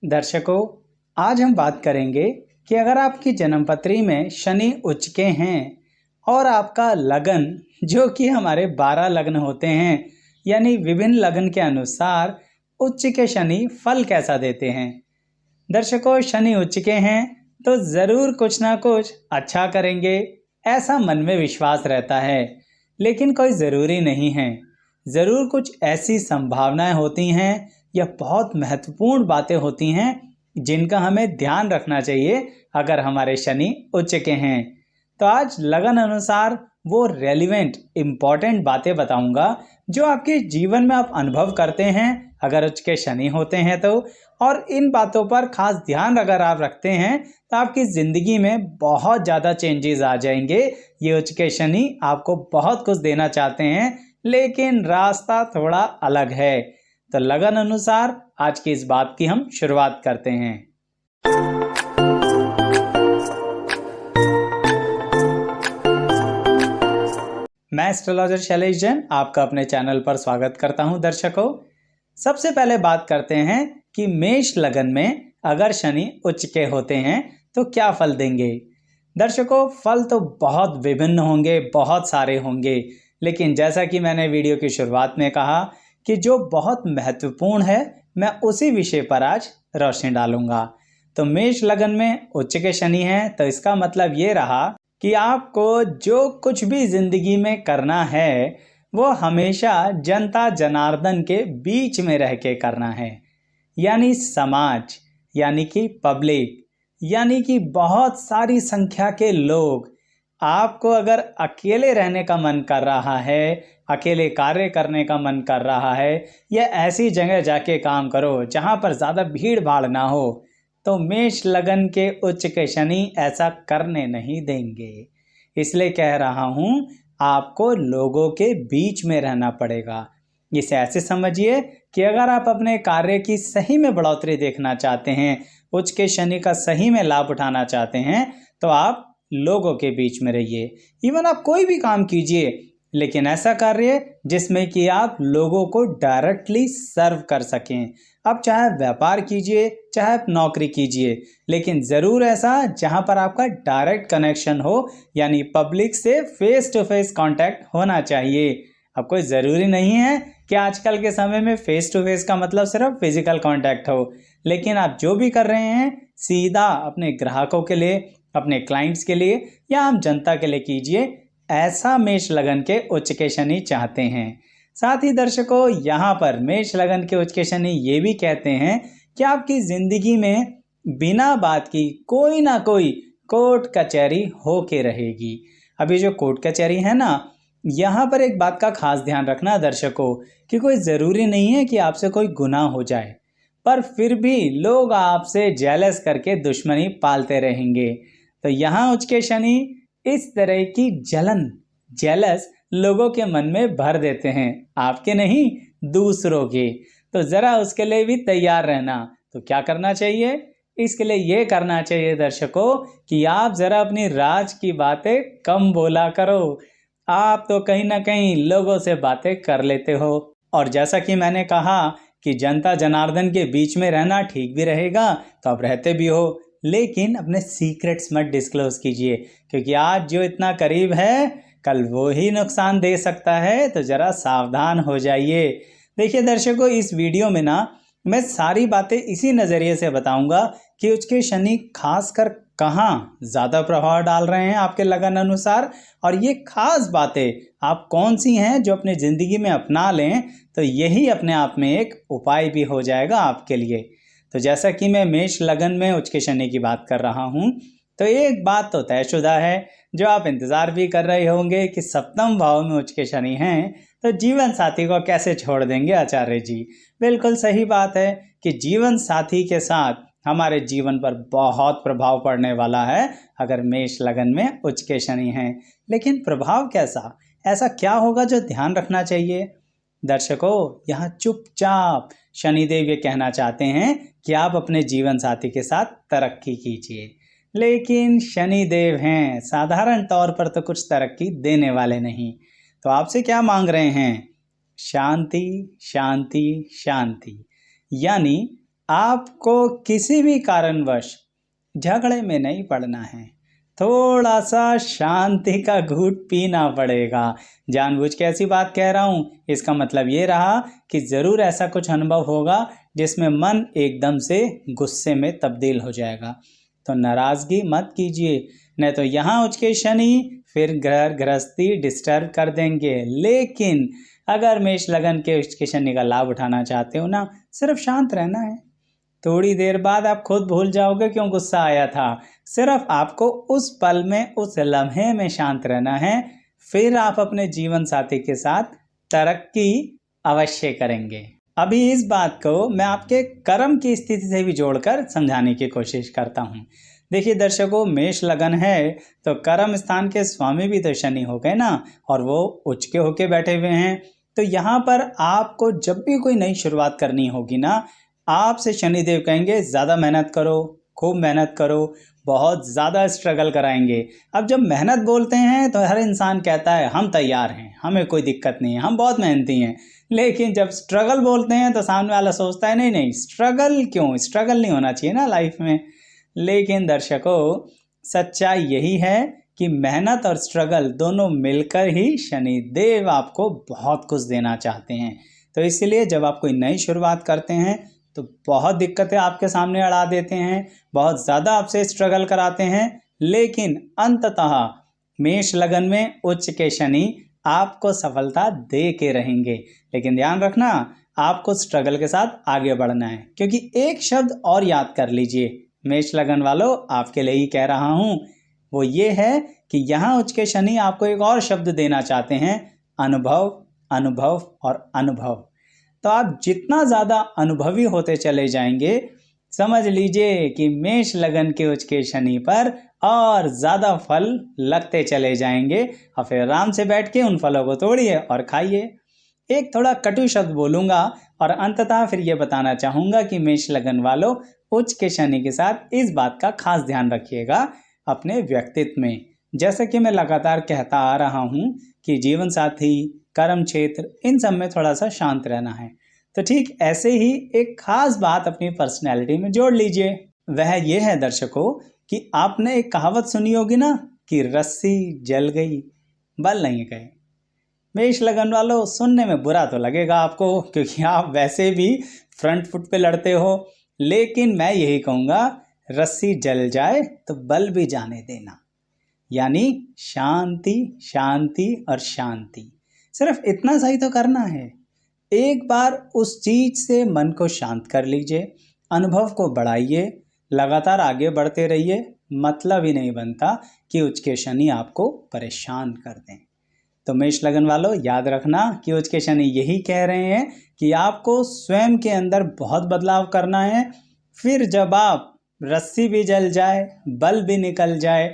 दर्शकों, आज हम बात करेंगे कि अगर आपकी जन्मपत्री में शनि उच्च के हैं और आपका लगन जो कि हमारे 12 लग्न होते हैं, यानी विभिन्न लग्न के अनुसार उच्च के शनि फल कैसा देते हैं। दर्शकों, शनि उच्च के हैं तो जरूर कुछ ना कुछ अच्छा करेंगे, ऐसा मन में विश्वास रहता है। लेकिन कोई जरूरी नहीं है। जरूर कुछ ऐसी संभावनाएं होती हैं या बहुत महत्वपूर्ण बातें होती हैं जिनका हमें ध्यान रखना चाहिए अगर हमारे शनि उच्च के हैं। तो आज लगन अनुसार वो रेलिवेंट इम्पॉर्टेंट बातें बताऊंगा जो आपके जीवन में आप अनुभव करते हैं अगर उच्च के शनि होते हैं तो। और इन बातों पर खास ध्यान अगर आप रखते हैं तो आपकी जिंदगी में बहुत ज़्यादा चेंजेस आ जाएंगे। ये उच्च के शनि आपको बहुत कुछ देना चाहते हैं, लेकिन रास्ता थोड़ा अलग है। तो लगन अनुसार आज की इस बात की हम शुरुआत करते हैं। मैं एस्ट्रोलॉजर शैलेश जैन आपका अपने चैनल पर स्वागत करता हूं। दर्शकों, सबसे पहले बात करते हैं कि मेष लगन में अगर शनि उच्च के होते हैं तो क्या फल देंगे। दर्शकों, फल तो बहुत विभिन्न होंगे, बहुत सारे होंगे, लेकिन जैसा कि मैंने वीडियो की शुरुआत में कहा कि जो बहुत महत्वपूर्ण है मैं उसी विषय पर आज रोशनी डालूंगा। तो मेष लगन में उच्च के शनि हैं तो इसका मतलब ये रहा कि आपको जो कुछ भी जिंदगी में करना है वो हमेशा जनता जनार्दन के बीच में रह के करना है, यानी समाज, यानी कि पब्लिक, यानी कि बहुत सारी संख्या के लोग। आपको अगर अकेले रहने का मन कर रहा है, अकेले कार्य करने का मन कर रहा है, या ऐसी जगह जाके काम करो जहां पर ज़्यादा भीड़ भाड़ ना हो, तो मेष लगन के उच्च के शनि ऐसा करने नहीं देंगे। इसलिए कह रहा हूं, आपको लोगों के बीच में रहना पड़ेगा। इसे ऐसे समझिए कि अगर आप अपने कार्य की सही में बढ़ोतरी देखना चाहते हैं, उच्च के शनि का सही में लाभ उठाना चाहते हैं, तो आप लोगों के बीच में रहिए। इवन आप कोई भी काम कीजिए, लेकिन ऐसा कार्य जिसमें कि आप लोगों को डायरेक्टली सर्व कर सकें। आप चाहे व्यापार कीजिए, चाहे आप नौकरी कीजिए, लेकिन ज़रूर ऐसा जहां पर आपका डायरेक्ट कनेक्शन हो, यानी पब्लिक से फेस टू फेस कांटेक्ट होना चाहिए। अब कोई ज़रूरी नहीं है कि आजकल के समय में फेस टू फेस का मतलब सिर्फ फिजिकल कांटेक्ट हो, लेकिन आप जो भी कर रहे हैं सीधा अपने ग्राहकों के लिए, अपने क्लाइंट्स के लिए या आम जनता के लिए कीजिए। ऐसा मेष लगन के उच्च के शनि चाहते हैं। साथ ही दर्शकों, यहाँ पर मेष लगन के उच्च के शनि ये भी कहते हैं कि आपकी जिंदगी में बिना बात की कोई ना कोई कोर्ट कचहरी हो के रहेगी। अभी जो कोर्ट कचहरी है ना, यहाँ पर एक बात का खास ध्यान रखना दर्शकों कि कोई ज़रूरी नहीं है कि आपसे कोई गुनाह हो जाए, पर फिर भी लोग आपसे जेलस करके दुश्मनी पालते रहेंगे। तो यहाँ उच्च के शनि इस तरह की जलन, जेलस लोगों के मन में भर देते हैं, आपके नहीं दूसरों के। तो जरा उसके लिए भी तैयार रहना। तो क्या करना चाहिए? इसके लिए ये करना चाहिए दर्शकों कि आप जरा अपनी राज की बातें कम बोला करो। आप तो कहीं ना कहीं लोगों से बातें कर लेते हो, और जैसा कि मैंने कहा कि जनता जनार्दन के बीच में रहना ठीक भी रहेगा, तो आप रहते भी हो, लेकिन अपने सीक्रेट्स मत डिस्क्लोज कीजिए, क्योंकि आज जो इतना करीब है कल वो ही नुकसान दे सकता है। तो जरा सावधान हो जाइए। देखिए दर्शकों, इस वीडियो में ना मैं सारी बातें इसी नज़रिए से बताऊंगा कि उसके शनि खासकर कहाँ ज़्यादा प्रभाव डाल रहे हैं आपके लगन अनुसार, और ये खास बातें आप कौन सी हैं जो अपनी ज़िंदगी में अपना लें तो यही अपने आप में एक उपाय भी हो जाएगा आपके लिए। तो जैसा कि मैं मेष लगन में उच्च के शनि की बात कर रहा हूँ, तो एक बात तो तयशुदा है जो आप इंतज़ार भी कर रहे होंगे कि सप्तम भाव में उच्च के शनि हैं तो जीवन साथी को कैसे छोड़ देंगे आचार्य जी। बिल्कुल सही बात है कि जीवन साथी के साथ हमारे जीवन पर बहुत प्रभाव पड़ने वाला है अगर मेष लगन में उच्च के शनि हैं। लेकिन प्रभाव कैसा, ऐसा क्या होगा जो ध्यान रखना चाहिए? दर्शकों, यहाँ चुपचाप शनिदेव ये कहना चाहते हैं कि आप अपने जीवन साथी के साथ तरक्की कीजिए। लेकिन शनिदेव हैं, साधारण तौर पर तो कुछ तरक्की देने वाले नहीं। तो आपसे क्या मांग रहे हैं? शांति, शांति, शांति। यानी आपको किसी भी कारणवश झगड़े में नहीं पड़ना है, थोड़ा सा शांति का घूंट पीना पड़ेगा। जानबूझ के ऐसी बात कह रहा हूँ, इसका मतलब ये रहा कि ज़रूर ऐसा कुछ अनुभव होगा जिसमें मन एकदम से गुस्से में तब्दील हो जाएगा। तो नाराज़गी मत कीजिए, नहीं तो यहाँ उचके शनि फिर घर गृहस्थी डिस्टर्ब कर देंगे। लेकिन अगर मेष लगन के उचके शनि का लाभ उठाना चाहते हो ना, सिर्फ शांत रहना है। थोड़ी देर बाद आप खुद भूल जाओगे क्यों गुस्सा आया था। सिर्फ आपको उस पल में, उस लम्हे में शांत रहना है, फिर आप अपने जीवन साथी के साथ तरक्की अवश्य करेंगे। अभी इस बात को मैं आपके कर्म की स्थिति से भी जोड़कर समझाने की कोशिश करता हूँ। देखिए दर्शकों, मेष लगन है तो कर्म स्थान के स्वामी भी तो शनि हो गए ना, और वो उचके होके बैठे हुए हैं। तो यहाँ पर आपको जब भी कोई नई शुरुआत करनी होगी ना, आपसे शनिदेव कहेंगे ज़्यादा मेहनत करो, खूब मेहनत करो, बहुत ज़्यादा स्ट्रगल कराएंगे। अब जब मेहनत बोलते हैं तो हर इंसान कहता है हम तैयार हैं, हमें कोई दिक्कत नहीं है, हम बहुत मेहनती हैं। लेकिन जब स्ट्रगल बोलते हैं तो सामने वाला सोचता है नहीं नहीं, स्ट्रगल क्यों, स्ट्रगल नहीं होना चाहिए ना लाइफ में। लेकिन दर्शकों, सच्चाई यही है कि मेहनत और स्ट्रगल दोनों मिलकर ही शनिदेव आपको बहुत कुछ देना चाहते हैं। तो इसलिए जब आप कोई नई शुरुआत करते हैं तो बहुत दिक्कतें आपके सामने अड़ा देते हैं, बहुत ज़्यादा आपसे स्ट्रगल कराते हैं। लेकिन अंततः मेष लगन में उच्च के शनि आपको सफलता दे के रहेंगे। लेकिन ध्यान रखना, आपको स्ट्रगल के साथ आगे बढ़ना है। क्योंकि एक शब्द और याद कर लीजिए मेष लगन वालों, आपके लिए ही कह रहा हूँ, वो ये है कि यहाँ उच्च के शनि आपको एक और शब्द देना चाहते हैं, अनुभव, अनुभव और अनुभव। तो आप जितना ज़्यादा अनुभवी होते चले जाएंगे, समझ लीजिए कि मेष लगन के उच्च के शनि पर और ज़्यादा फल लगते चले जाएंगे। और फिर आराम से बैठ के उन फलों को तोड़िए और खाइए। एक थोड़ा कटु शब्द बोलूँगा और अंततः फिर ये बताना चाहूँगा कि मेष लगन वालों, उच्च के शनि के साथ इस बात का खास ध्यान रखिएगा अपने व्यक्तित्व में। जैसा कि मैं लगातार कहता आ रहा हूँ कि जीवन साथी, कर्म क्षेत्र, इन सब में थोड़ा सा शांत रहना है। तो ठीक ऐसे ही एक खास बात अपनी पर्सनैलिटी में जोड़ लीजिए। वह ये है दर्शकों कि आपने एक कहावत सुनी होगी ना कि रस्सी जल गई बल नहीं गए। मेष लगन वालों, सुनने में बुरा तो लगेगा आपको क्योंकि आप वैसे भी फ्रंट फुट पे लड़ते हो। लेकिन मैं यही कहूँगा, रस्सी जल जाए तो बल भी जाने देना। यानी शांति, शांति और शांति, सिर्फ इतना सा ही तो करना है। एक बार उस चीज से मन को शांत कर लीजिए, अनुभव को बढ़ाइए, लगातार आगे बढ़ते रहिए। मतलब ही नहीं बनता कि उच्च के शनि आपको परेशान कर दें। तो मेष लगन वालों, याद रखना कि उच्च के शनि यही कह रहे हैं कि आपको स्वयं के अंदर बहुत बदलाव करना है। फिर जब आप रस्सी भी जल जाए, बल भी निकल जाए,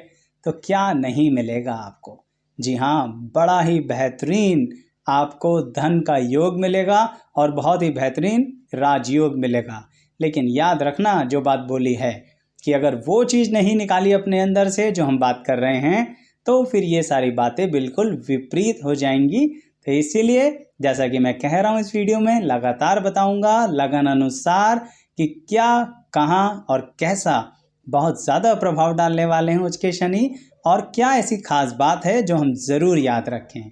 तो क्या नहीं मिलेगा आपको। जी हाँ, बड़ा ही बेहतरीन आपको धन का योग मिलेगा और बहुत ही बेहतरीन राजयोग मिलेगा। लेकिन याद रखना जो बात बोली है कि अगर वो चीज़ नहीं निकाली अपने अंदर से जो हम बात कर रहे हैं, तो फिर ये सारी बातें बिल्कुल विपरीत हो जाएंगी। तो इसीलिए जैसा कि मैं कह रहा हूँ, इस वीडियो में लगातार बताऊंगा लगन अनुसार कि क्या, कहाँ और कैसा बहुत ज़्यादा प्रभाव डालने वाले हैं उच्च के शनि, और क्या ऐसी खास बात है जो हम ज़रूर याद रखें।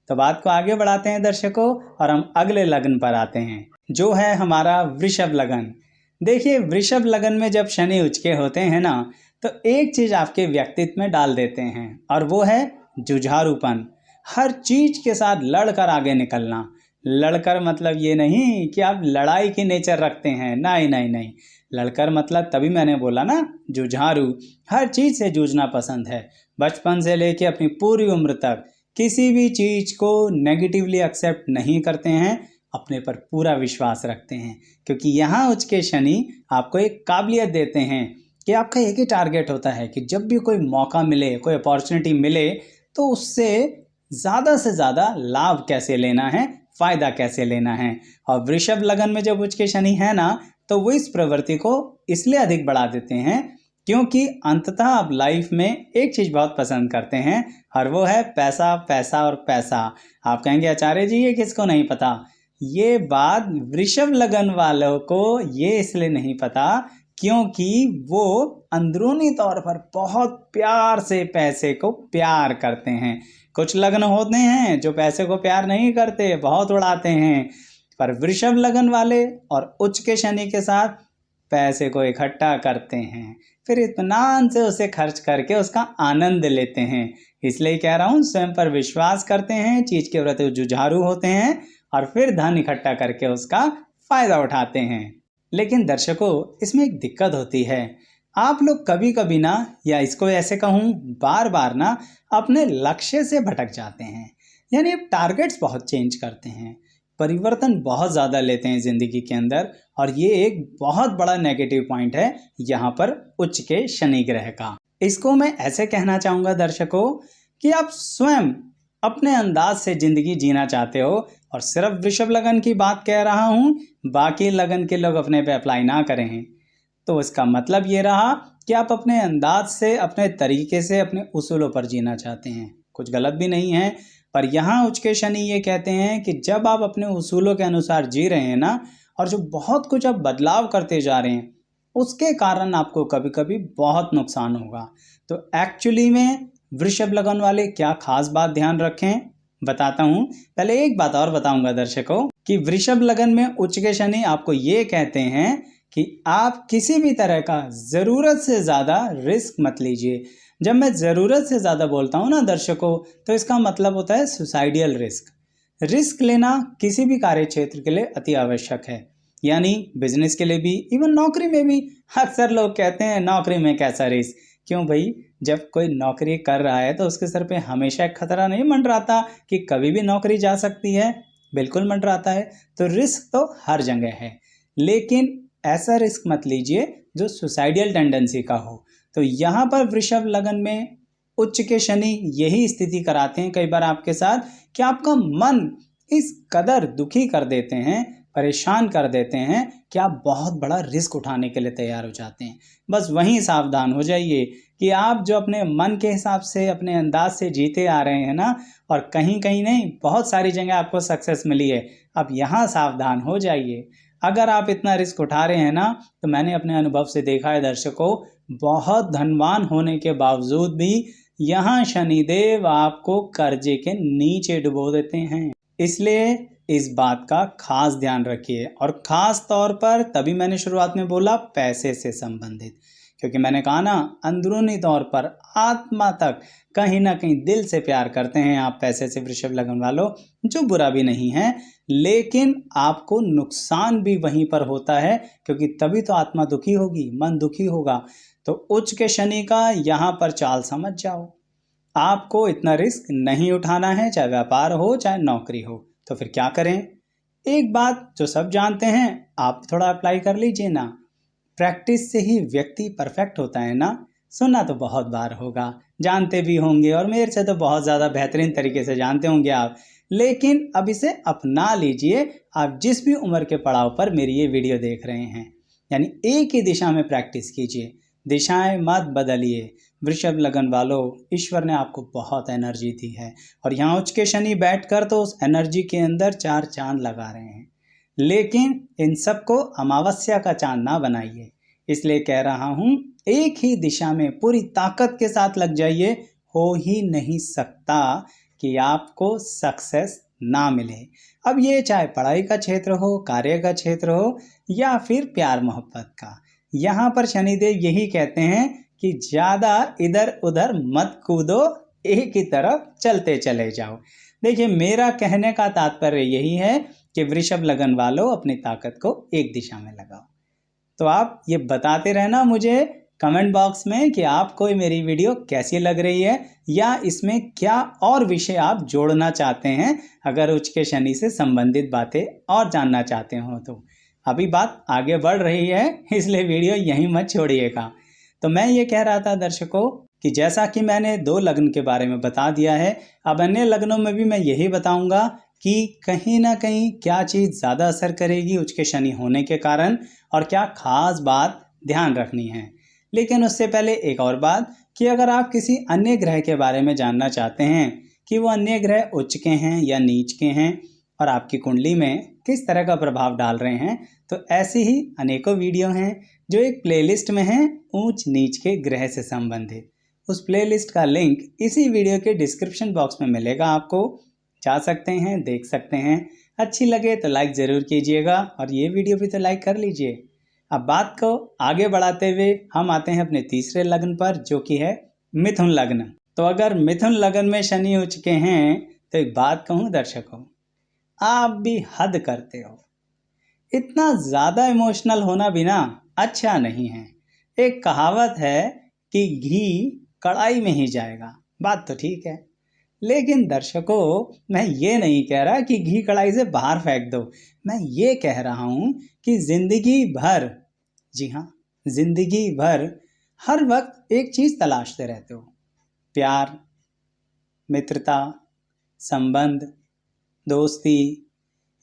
तो बात को आगे बढ़ाते हैं दर्शकों, और हम अगले लगन पर आते हैं जो है हमारा वृषभ लगन। देखिए, वृषभ लगन में जब शनि उचके होते हैं ना, तो एक चीज़ आपके व्यक्तित्व में डाल देते हैं और वो है जुझारूपन। हर चीज़ के साथ लड़कर आगे निकलना। लड़कर मतलब ये नहीं कि आप लड़ाई की नेचर रखते हैं, नहीं नहीं नहीं। लड़कर मतलब तभी मैंने बोला ना, जुझारू, हर चीज़ से जूझना पसंद है। बचपन से लेके अपनी पूरी उम्र तक किसी भी चीज़ को नेगेटिवली एक्सेप्ट नहीं करते हैं, अपने पर पूरा विश्वास रखते हैं। क्योंकि यहाँ उच्च के शनि आपको एक काबिलियत देते हैं कि आपका एक ही टारगेट होता है कि जब भी कोई मौका मिले, कोई अपॉर्चुनिटी मिले, तो उससे ज़्यादा से ज़्यादा लाभ कैसे लेना है, फ़ायदा कैसे लेना है। और वृषभ लगन में जब उच्च के शनि है ना, तो वो इस प्रवृत्ति को इसलिए अधिक बढ़ा देते हैं क्योंकि अंततः आप लाइफ में एक चीज़ बहुत पसंद करते हैं और वो है पैसा, पैसा और पैसा। आप कहेंगे आचार्य जी ये किसको नहीं पता। ये बात वृषभ लगन वालों को ये इसलिए नहीं पता क्योंकि वो अंदरूनी तौर पर बहुत प्यार से पैसे को प्यार करते हैं। कुछ लग्न होते हैं जो पैसे को प्यार नहीं करते, बहुत उड़ाते हैं, पर वृषभ लगन वाले और उच्च के शनि के साथ पैसे को इकट्ठा करते हैं, फिर इत्मीनान से उसे खर्च करके उसका आनंद लेते हैं। इसलिए कह रहा हूँ, स्वयं पर विश्वास करते हैं, चीज के प्रति जुझारू होते हैं और फिर धन इकट्ठा करके उसका फायदा उठाते हैं। लेकिन दर्शकों, इसमें एक दिक्कत होती है। आप लोग कभी कभी ना, या इसको ऐसे कहूँ बार बार ना, अपने लक्ष्य से भटक जाते हैं। यानी टारगेट्स बहुत चेंज करते हैं, परिवर्तन बहुत ज़्यादा लेते हैं ज़िंदगी के अंदर, और ये एक बहुत बड़ा नेगेटिव पॉइंट है यहाँ पर उच्च के शनि ग्रह का। इसको मैं ऐसे कहना चाहूँगा दर्शकों कि आप स्वयं अपने अंदाज से ज़िंदगी जीना चाहते हो, और सिर्फ वृषभ लगन की बात कह रहा हूँ, बाकी लगन के लोग अपने पे अप्लाई ना करें। तो इसका मतलब ये रहा कि आप अपने अंदाज से, अपने तरीके से, अपने उसूलों पर जीना चाहते हैं। कुछ गलत भी नहीं है, पर यहाँ उच्च के शनि ये कहते हैं कि जब आप अपने उसूलों के अनुसार जी रहे हैं ना, और जो बहुत कुछ आप बदलाव करते जा रहे हैं, उसके कारण आपको कभी कभी बहुत नुकसान होगा। तो एक्चुअली में वृषभ लगन वाले क्या खास बात ध्यान रखें, बताता हूँ। पहले एक बात और बताऊंगा दर्शकों कि वृषभ लगन में उच्च के शनि आपको ये कहते हैं कि आप किसी भी तरह का ज़रूरत से ज़्यादा रिस्क मत लीजिए। जब मैं ज़रूरत से ज़्यादा बोलता हूँ ना दर्शकों, तो इसका मतलब होता है सुसाइडियल रिस्क। रिस्क लेना किसी भी कार्य क्षेत्र के लिए अति आवश्यक है, यानी बिजनेस के लिए भी, इवन नौकरी में भी। अक्सर लोग कहते हैं नौकरी में कैसा रिस्क। क्यों भाई, जब कोई नौकरी कर रहा है तो उसके सर पे हमेशा एक खतरा नहीं मंडराता कि कभी भी नौकरी जा सकती है? बिल्कुल मंडराता है। तो रिस्क तो हर जगह है, लेकिन ऐसा रिस्क मत लीजिए जो सुसाइडियल टेंडेंसी का हो। तो यहाँ पर वृषभ लगन में उच्च के शनि यही स्थिति कराते हैं कई बार आपके साथ कि आपका मन इस कदर दुखी कर देते हैं, परेशान कर देते हैं कि आप बहुत बड़ा रिस्क उठाने के लिए तैयार हो जाते हैं। बस वहीं सावधान हो जाइए कि आप जो अपने मन के हिसाब से, अपने अंदाज से जीते आ रहे हैं ना, और कहीं कहीं नहीं, बहुत सारी जगह आपको सक्सेस मिली है, अब यहाँ सावधान हो जाइए। अगर आप इतना रिस्क उठा रहे हैं ना, तो मैंने अपने अनुभव से देखा है दर्शकों, बहुत धनवान होने के बावजूद भी यहाँ शनिदेव आपको कर्जे के नीचे डुबो देते हैं। इसलिए इस बात का खास ध्यान रखिए, और खास तौर पर तभी मैंने शुरुआत में बोला पैसे से संबंधित, क्योंकि मैंने कहा ना, अंदरूनी तौर पर आत्मा तक कहीं ना कहीं दिल से प्यार करते हैं आप पैसे से वृषभ लगन वालों, जो बुरा भी नहीं है, लेकिन आपको नुकसान भी वहीं पर होता है, क्योंकि तभी तो आत्मा दुखी होगी, मन दुखी होगा। तो उच्च के शनि का यहाँ पर चाल समझ जाओ, आपको इतना रिस्क नहीं उठाना है, चाहे व्यापार हो चाहे नौकरी हो। तो फिर क्या करें? एक बात जो सब जानते हैं, आप थोड़ा अप्लाई कर लीजिए ना। प्रैक्टिस से ही व्यक्ति परफेक्ट होता है ना। सुना तो बहुत बार होगा, जानते भी होंगे, और मेरे से तो बहुत ज़्यादा बेहतरीन तरीके से जानते होंगे आप, लेकिन अब इसे अपना लीजिए। आप जिस भी उम्र के पड़ाव पर मेरी ये वीडियो देख रहे हैं, यानी एक ही दिशा में प्रैक्टिस कीजिए, दिशाएं मत बदलिए। वृषभ लगन वालों, ईश्वर ने आपको बहुत एनर्जी दी है, और यहाँ उच्च के शनि बैठकर तो उस एनर्जी के अंदर 4 चांद लगा रहे हैं, लेकिन इन सबको अमावस्या का चांद ना बनाइए। इसलिए कह रहा हूँ, एक ही दिशा में पूरी ताकत के साथ लग जाइए। हो ही नहीं सकता कि आपको सक्सेस ना मिले। अब ये चाहे पढ़ाई का क्षेत्र हो, कार्य का क्षेत्र हो, या फिर प्यार मोहब्बत का, यहाँ पर शनिदेव यही कहते हैं कि ज़्यादा इधर उधर मत कूदो, एक ही तरफ चलते चले जाओ। देखिए, मेरा कहने का तात्पर्य यही है कि वृषभ लगन वालों, अपनी ताकत को एक दिशा में लगाओ। तो आप ये बताते रहना मुझे कमेंट बॉक्स में कि आपको मेरी वीडियो कैसी लग रही है, या इसमें क्या और विषय आप जोड़ना चाहते हैं, अगर उच्च के शनि से संबंधित बातें और जानना चाहते हो तो। अभी बात आगे बढ़ रही है, इसलिए वीडियो यहीं मत छोड़िएगा। तो मैं ये कह रहा था दर्शकों कि जैसा कि मैंने 2 लग्न के बारे में बता दिया है, अब अन्य लग्नों में भी मैं यही बताऊंगा कि कहीं ना कहीं क्या चीज़ ज़्यादा असर करेगी उच्च के शनि होने के कारण, और क्या खास बात ध्यान रखनी है। लेकिन उससे पहले एक और बात, कि अगर आप किसी अन्य ग्रह के बारे में जानना चाहते हैं कि वो अन्य ग्रह उच्च के हैं या नीच के हैं, और आपकी कुंडली में किस तरह का प्रभाव डाल रहे हैं। तो ऐसी ही अनेकों वीडियो हैं जो एक प्लेलिस्ट में हैं ऊंच नीच के ग्रह से संबंधित। उस प्लेलिस्ट का लिंक इसी वीडियो के डिस्क्रिप्शन बॉक्स में मिलेगा, आपको जा सकते हैं, देख सकते हैं। अच्छी लगे तो लाइक ज़रूर कीजिएगा और ये वीडियो भी तो लाइक कर लीजिए। अब बात को आगे बढ़ाते हुए हम आते हैं अपने तीसरे लग्न पर, जो कि है मिथुन लग्न। तो अगर मिथुन लग्न में शनि हो चुके हैं तो एक बात कहूँ दर्शकों, आप भी हद करते हो। इतना ज़्यादा इमोशनल होना भी ना अच्छा नहीं है। एक कहावत है कि घी कढ़ाई में ही जाएगा, बात तो ठीक है, लेकिन दर्शकों मैं ये नहीं कह रहा कि घी कढ़ाई से बाहर फेंक दो। मैं ये कह रहा हूँ कि जिंदगी भर, जी हाँ, जिंदगी भर हर वक्त एक चीज़ तलाशते रहते हो, प्यार, मित्रता, संबंध, दोस्ती,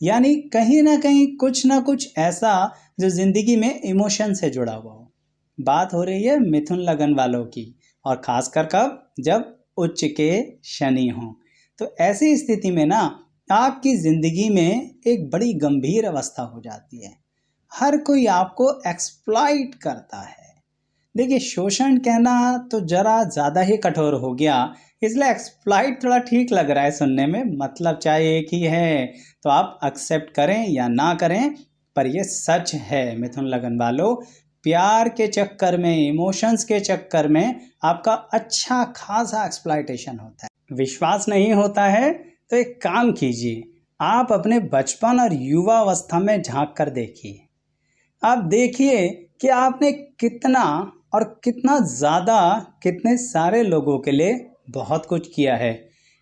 यानी कहीं ना कहीं कुछ ना कुछ ऐसा जो जिंदगी में इमोशन से जुड़ा हुआ हो। बात हो रही है मिथुन लगन वालों की, और खासकर कब, जब उच्च के शनि हों। तो ऐसी स्थिति में ना आपकी जिंदगी में एक बड़ी गंभीर अवस्था हो जाती है। हर कोई आपको एक्सप्लॉइट करता है। देखिए, शोषण कहना तो जरा ज़्यादा ही कठोर हो गया, इसलिए एक्सप्लॉइट थोड़ा ठीक लग रहा है सुनने में। मतलब चाहे एक ही है, तो आप एक्सेप्ट करें या ना करें, पर ये सच है मिथुन लगन वालों। प्यार के चक्कर में, इमोशंस के चक्कर में आपका अच्छा खासा एक्सप्लॉइटेशन होता है। विश्वास नहीं होता है तो एक काम कीजिए, आप अपने बचपन और युवा अवस्था में झांक कर देखिए। आप देखिए कि आपने कितना और कितना ज़्यादा, कितने सारे लोगों के लिए बहुत कुछ किया है।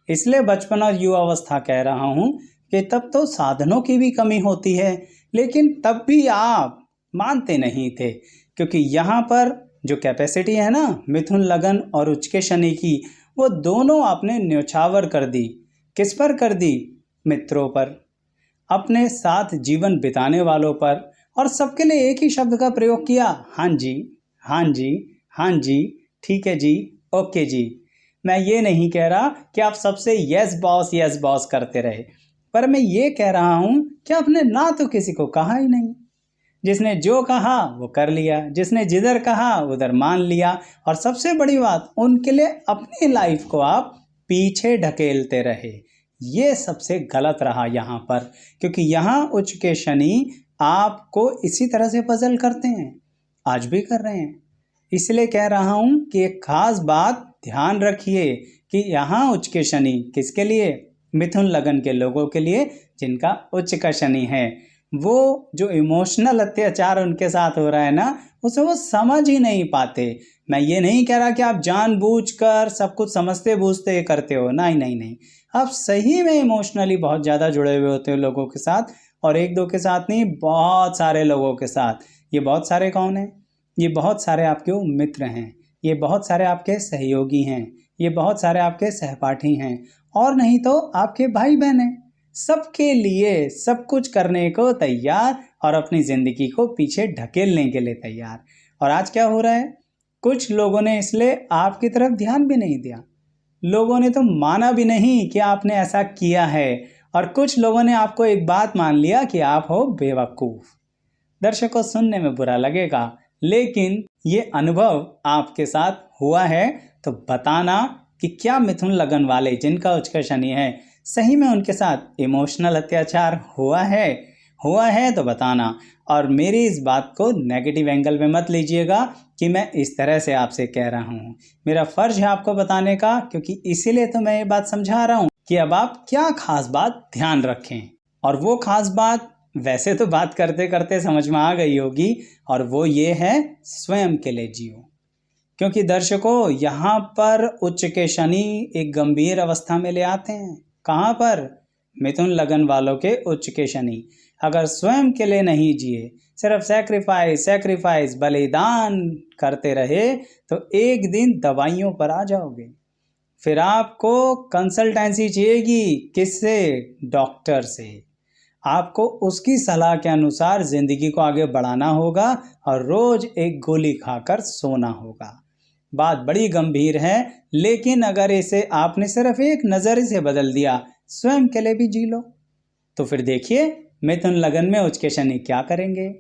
इसलिए बचपन और युवा अवस्था कह रहा हूँ कि तब तो साधनों की भी कमी होती है, लेकिन तब भी आप मानते नहीं थे, क्योंकि यहाँ पर जो कैपेसिटी है ना मिथुन लगन और उच्च के शनि की, वो दोनों आपने न्यौछावर कर दी। किस पर कर दी? मित्रों पर, अपने साथ जीवन बिताने वालों पर, और सबके लिए एक ही शब्द का प्रयोग किया, हाँ जी, हाँ जी, हाँ जी, ठीक है जी, ओके जी। मैं ये नहीं कह रहा कि आप सबसे यस बॉस करते रहे, पर मैं ये कह रहा हूँ कि आपने ना तो किसी को कहा ही नहीं। जिसने जो कहा वो कर लिया, जिसने जिधर कहा उधर मान लिया, और सबसे बड़ी बात, उनके लिए अपनी लाइफ को आप पीछे ढकेलते रहे। ये सबसे गलत रहा यहाँ पर, क्योंकि यहाँ उच्च के शनि आपको इसी तरह से पजल करते हैं, आज भी कर रहे हैं। इसलिए कह रहा हूँ कि एक खास बात ध्यान रखिए कि यहाँ उच्च के शनि किसके लिए? मिथुन लगन के लोगों के लिए, जिनका उच्च का शनि है। वो जो इमोशनल अत्याचार उनके साथ हो रहा है ना, उसे वो समझ ही नहीं पाते। मैं ये नहीं कह रहा कि आप जानबूझकर सब कुछ समझते बूझते करते हो, नहीं नहीं नहीं, आप सही में इमोशनली बहुत ज़्यादा जुड़े हुए होते हो लोगों के साथ, और एक दो के साथ नहीं, बहुत सारे लोगों के साथ। ये बहुत सारे कौन हैं? ये बहुत सारे आपके वो मित्र हैं, ये बहुत सारे आपके सहयोगी हैं, ये बहुत सारे आपके सहपाठी हैं, और नहीं तो आपके भाई बहन हैं। सबके लिए सब कुछ करने को तैयार, और अपनी ज़िंदगी को पीछे ढकेलने के लिए तैयार। और आज क्या हो रहा है? कुछ लोगों ने इसलिए आपकी तरफ ध्यान भी नहीं दिया, लोगों ने तो माना भी नहीं कि आपने ऐसा किया है, और कुछ लोगों ने आपको एक बात मान लिया कि आप हो बेवकूफ़। दर्शकों, सुनने में बुरा लगेगा, लेकिन ये अनुभव आपके साथ हुआ है तो बताना कि क्या मिथुन लगन वाले जिनका उच्च का शनि है, सही में उनके साथ इमोशनल अत्याचार हुआ है? हुआ है तो बताना। और मेरी इस बात को नेगेटिव एंगल में मत लीजिएगा कि मैं इस तरह से आपसे कह रहा हूँ। मेरा फर्ज है आपको बताने का, क्योंकि इसीलिए तो मैं ये बात समझा रहा हूँ कि अब आप क्या खास बात ध्यान रखें। और वो खास बात वैसे तो बात करते करते समझ में आ गई होगी, और वो ये है, स्वयं के लिए जियो। क्योंकि दर्शकों, यहाँ पर उच्च के शनि एक गंभीर अवस्था में ले आते हैं। कहाँ पर? मिथुन लगन वालों के उच्च के शनि अगर स्वयं के लिए नहीं जिए, सिर्फ सैक्रिफाइस बलिदान करते रहे, तो एक दिन दवाइयों पर आ जाओगे। फिर आपको कंसल्टेंसी चाहिएगी, किससे? डॉक्टर से। आपको उसकी सलाह के अनुसार ज़िंदगी को आगे बढ़ाना होगा, और रोज़ एक गोली खाकर सोना होगा। बात बड़ी गंभीर है, लेकिन अगर इसे आपने सिर्फ एक नज़र से बदल दिया, स्वयं के लिए भी जी लो, तो फिर देखिए मिथुन लगन में उच्च के शनि क्या करेंगे,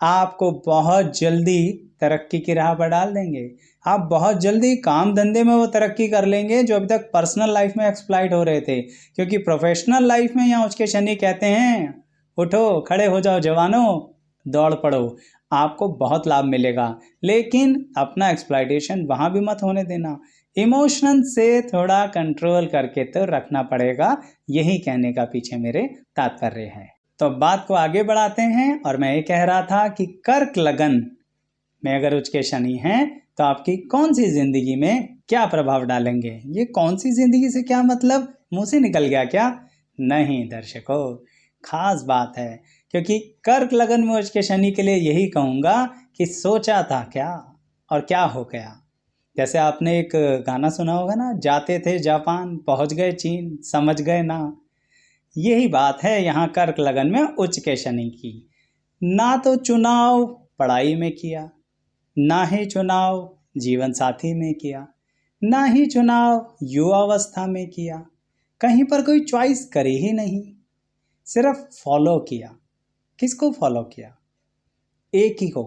आपको बहुत जल्दी तरक्की की राह पर डाल देंगे। आप बहुत जल्दी काम धंधे में वो तरक्की कर लेंगे जो अभी तक पर्सनल लाइफ में एक्सप्लॉइट हो रहे थे, क्योंकि प्रोफेशनल लाइफ में यहाँ उच्च के शनि कहते हैं उठो खड़े हो जाओ जवानों, दौड़ पड़ो, आपको बहुत लाभ मिलेगा। लेकिन अपना एक्सप्लॉइटेशन वहाँ भी मत होने देना, इमोशन से थोड़ा कंट्रोल करके तो रखना पड़ेगा। यही कहने का पीछे मेरे तात्पर्य है। तो बात को आगे बढ़ाते हैं और मैं ये कह रहा था कि कर्क लगन में अगर उच्च के शनि हैं तो आपकी कौन सी जिंदगी में क्या प्रभाव डालेंगे। ये कौन सी जिंदगी से क्या मतलब, मुंह से निकल गया क्या? नहीं दर्शकों, खास बात है, क्योंकि कर्क लगन में उच्च के शनि के लिए यही कहूँगा कि सोचा था क्या और क्या हो गया। जैसे आपने एक गाना सुना होगा ना, जाते थे जापान पहुंच गए चीन समझ गए ना। यही बात है यहाँ कर्क लगन में उच्च के शनि की। ना तो चुनाव पढ़ाई में किया, ना ही चुनाव जीवन साथी में किया, ना ही चुनाव युवावस्था में किया, कहीं पर कोई चॉइस करी ही नहीं, सिर्फ फॉलो किया। किसको फॉलो किया? एक ही को।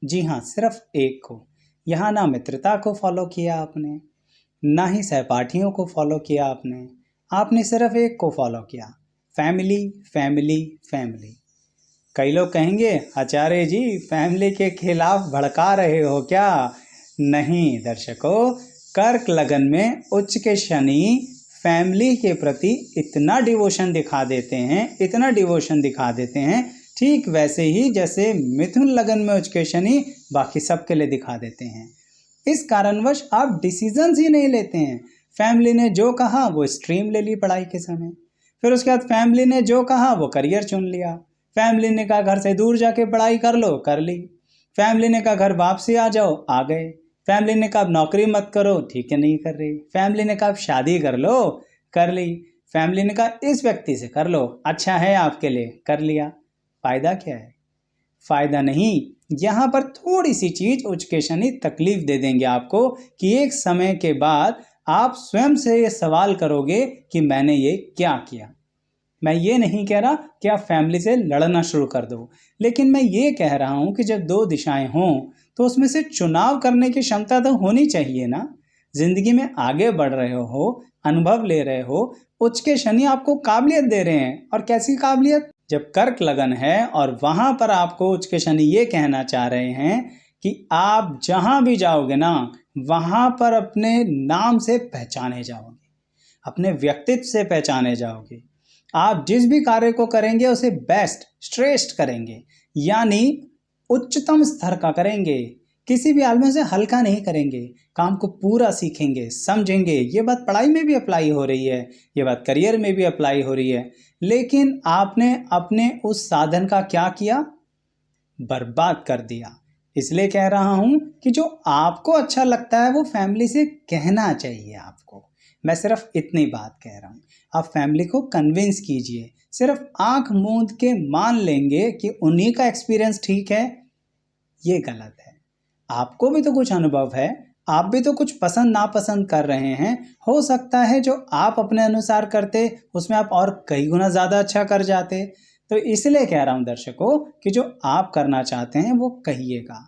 जी हाँ, सिर्फ एक को। यहाँ ना मित्रता को फॉलो किया आपने, ना ही सहपाठियों को फॉलो किया आपने सिर्फ एक को फॉलो किया, फैमिली फैमिली फैमिली। कई लोग कहेंगे आचार्य जी फैमिली के खिलाफ भड़का रहे हो क्या? नहीं दर्शकों, कर्क लगन में उच्च के शनि फैमिली के प्रति इतना डिवोशन दिखा देते हैं, ठीक वैसे ही जैसे मिथुन लगन में उच्च के शनि बाकी सबके लिए दिखा देते हैं। इस कारणवश आप डिसीजंस ही नहीं लेते हैं। फैमिली ने जो कहा वो स्ट्रीम ले ली पढ़ाई के समय, फिर उसके बाद फैमिली ने जो कहा वो करियर चुन लिया। फैमिली ने कहा घर से दूर जाके पढ़ाई कर लो, कर ली। फैमिली ने कहा घर वापसी आ जाओ, आ गए। फैमिली ने कहा नौकरी मत करो, ठीक है नहीं कर रही। फैमिली ने कहा शादी कर लो, कर ली। फैमिली ने कहा इस व्यक्ति से कर लो, अच्छा है आपके लिए, कर लिया। फायदा क्या है? फायदा नहीं। यहाँ पर थोड़ी सी चीज उच्च के शनि तकलीफ दे देंगे आपको कि एक समय के बाद आप स्वयं से ये सवाल करोगे कि मैंने ये क्या किया। मैं ये नहीं कह रहा कि आप फैमिली से लड़ना शुरू कर दो, लेकिन मैं ये कह रहा हूं कि जब दो दिशाएं हों तो उसमें से चुनाव करने की क्षमता तो होनी चाहिए ना। जिंदगी में आगे बढ़ रहे हो, अनुभव ले रहे हो, उच्च के शनि आपको काबिलियत दे रहे हैं। और कैसी काबिलियत? जब कर्क लगन है और वहां पर आपको उच्च के शनि ये कहना चाह रहे हैं कि आप जहां भी जाओगे ना, वहां पर अपने नाम से पहचाने जाओगे, अपने व्यक्तित्व से पहचाने जाओगे। आप जिस भी कार्य को करेंगे उसे बेस्ट श्रेष्ठ करेंगे, यानी उच्चतम स्तर का करेंगे। किसी भी हाल में उसे हल्का नहीं करेंगे, काम को पूरा सीखेंगे, समझेंगे। ये बात पढ़ाई में भी अप्लाई हो रही है, ये बात करियर में भी अप्लाई हो रही है। लेकिन आपने अपने उस साधन का क्या किया? बर्बाद कर दिया। इसलिए कह रहा हूं कि जो आपको अच्छा लगता है वो फैमिली से कहना चाहिए आपको। मैं सिर्फ इतनी बात कह रहा हूं। आप फैमिली को कन्विंस कीजिए। सिर्फ आंख मूंद के मान लेंगे कि उन्हीं का एक्सपीरियंस ठीक है, ये गलत है। आपको भी तो कुछ अनुभव है, आप भी तो कुछ पसंद नापसंद कर रहे हैं। हो सकता है जो आप अपने अनुसार करते उसमें आप और कई गुना ज़्यादा अच्छा कर जाते। तो इसलिए कह रहा हूं दर्शकों कि जो आप करना चाहते हैं वो कहिएगा।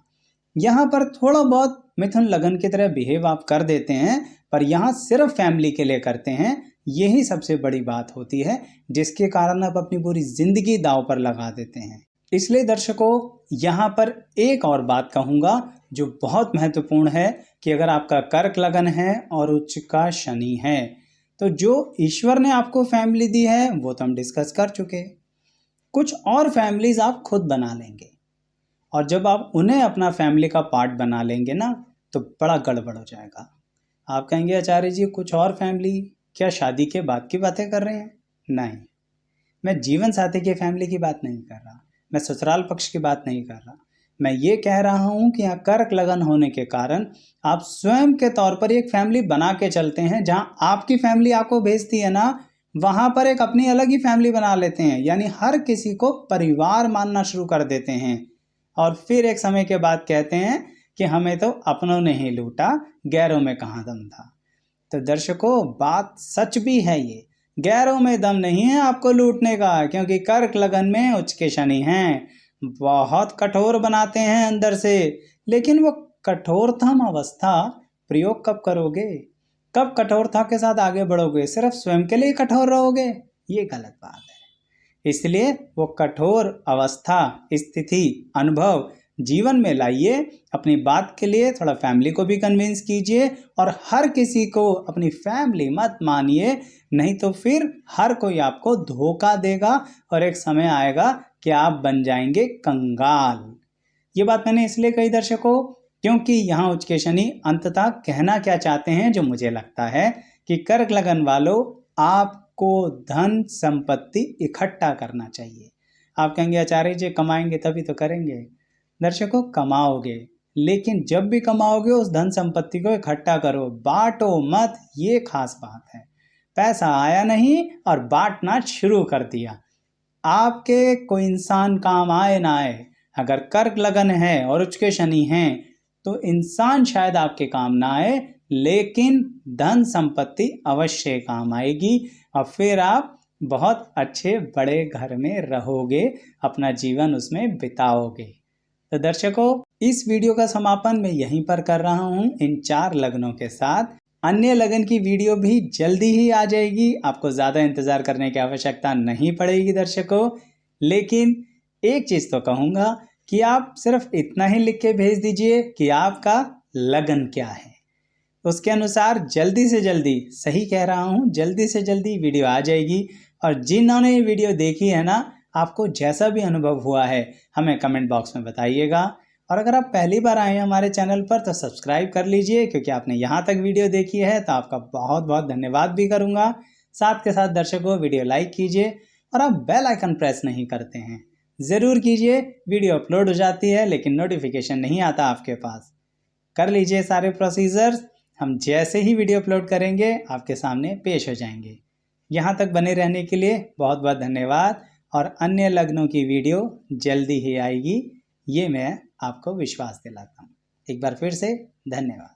यहाँ पर थोड़ा बहुत मिथुन लगन की तरह बिहेव आप कर देते हैं, पर यहाँ सिर्फ फैमिली के लिए करते हैं। यही सबसे बड़ी बात होती है जिसके कारण आप अपनी पूरी जिंदगी दांव पर लगा देते हैं। इसलिए दर्शकों यहाँ पर एक और बात कहूँगा जो बहुत महत्वपूर्ण है कि अगर आपका कर्क लगन है और उच्च का शनि है तो जो ईश्वर ने आपको फैमिली दी है वो तो हम डिस्कस कर चुके। कुछ और फैमिलीज आप खुद बना लेंगे, और जब आप उन्हें अपना फैमिली का पार्ट बना लेंगे ना तो बड़ा गड़बड़ हो जाएगा। आप कहेंगे आचार्य जी कुछ और फैमिली, क्या शादी के बाद की बातें कर रहे हैं? नहीं, मैं जीवन साथी की फैमिली की बात नहीं कर रहा, मैं ससुराल पक्ष की बात नहीं कर रहा। मैं ये कह रहा हूँ कि यहाँ कर्क लगन होने के कारण आप स्वयं के तौर पर एक फैमिली बना के चलते हैं। जहाँ आपकी फैमिली आपको भेजती है ना, वहाँ पर एक अपनी अलग ही फैमिली बना लेते हैं, यानी हर किसी को परिवार मानना शुरू कर देते हैं। और फिर एक समय के बाद कहते हैं कि हमें तो अपनों ने ही लूटा, गैरों में कहाँ दम था। तो दर्शकों बात सच भी है ये। गैरों में दम नहीं है आपको लूटने का, क्योंकि कर्क लगन में उच्च के शनि हैं। बहुत कठोर बनाते हैं अंदर से, लेकिन वो कठोरतम अवस्था प्रयोग कब करोगे? कब कठोरता के साथ आगे बढ़ोगे? सिर्फ स्वयं के लिए कठोर रहोगे? ये गलत बात है। इसलिए वो कठोर अवस्था, स्थिति, अनुभव जीवन में लाइए। अपनी बात के लिए थोड़ा फैमिली को भी कन्विंस कीजिए, और हर किसी को अपनी फैमिली मत मानिए, नहीं तो फिर हर कोई आपको धोखा देगा और एक समय आएगा कि आप बन जाएंगे कंगाल। ये बात मैंने इसलिए कही दर्शकों, क्योंकि यहाँ उच्च के शनि अंततः कहना क्या चाहते हैं, जो मुझे लगता है कि कर्क लगन वालों, आपको धन संपत्ति इकट्ठा करना चाहिए। आप कहेंगे आचार्य जी कमाएंगे तभी तो करेंगे। दर्शकों, कमाओगे, लेकिन जब भी कमाओगे उस धन संपत्ति को इकट्ठा करो, बांटो मत। ये खास बात है। पैसा आया नहीं और बांटना शुरू कर दिया। आपके कोई इंसान काम आए ना आए, अगर कर्क लगन है और उच्च के शनि हैं, तो इंसान शायद आपके काम ना आए, लेकिन धन संपत्ति अवश्य काम आएगी, और फिर आप बहुत अच्छे बड़े घर में रहोगे, अपना जीवन उसमें बिताओगे। तो दर्शकों, इस वीडियो का समापन मैं यहीं पर कर रहा हूं इन 4 लग्नों के साथ। अन्य लगन की वीडियो भी जल्दी ही आ जाएगी, आपको ज़्यादा इंतज़ार करने की आवश्यकता नहीं पड़ेगी दर्शकों। लेकिन एक चीज़ तो कहूँगा कि आप सिर्फ इतना ही लिख के भेज दीजिए कि आपका लगन क्या है। उसके अनुसार जल्दी से जल्दी, सही कह रहा हूँ, जल्दी से जल्दी वीडियो आ जाएगी। और जिन्होंने ये वीडियो देखी है ना, आपको जैसा भी अनुभव हुआ है हमें कमेंट बॉक्स में बताइएगा। और अगर आप पहली बार आए हैं हमारे चैनल पर तो सब्सक्राइब कर लीजिए, क्योंकि आपने यहाँ तक वीडियो देखी है तो आपका बहुत बहुत धन्यवाद भी करूँगा। साथ के साथ दर्शकों, वीडियो लाइक कीजिए, और आप बेल आइकन प्रेस नहीं करते हैं ज़रूर कीजिए। वीडियो अपलोड हो जाती है लेकिन नोटिफिकेशन नहीं आता आपके पास। कर लीजिए सारे प्रोसीजर्स, हम जैसे ही वीडियो अपलोड करेंगे आपके सामने पेश हो जाएंगे। यहाँ तक बने रहने के लिए बहुत बहुत धन्यवाद, और अन्य लग्नों की वीडियो जल्दी ही आएगी, ये मैं आपको विश्वास दिलाता हूँ। एक बार फिर से धन्यवाद।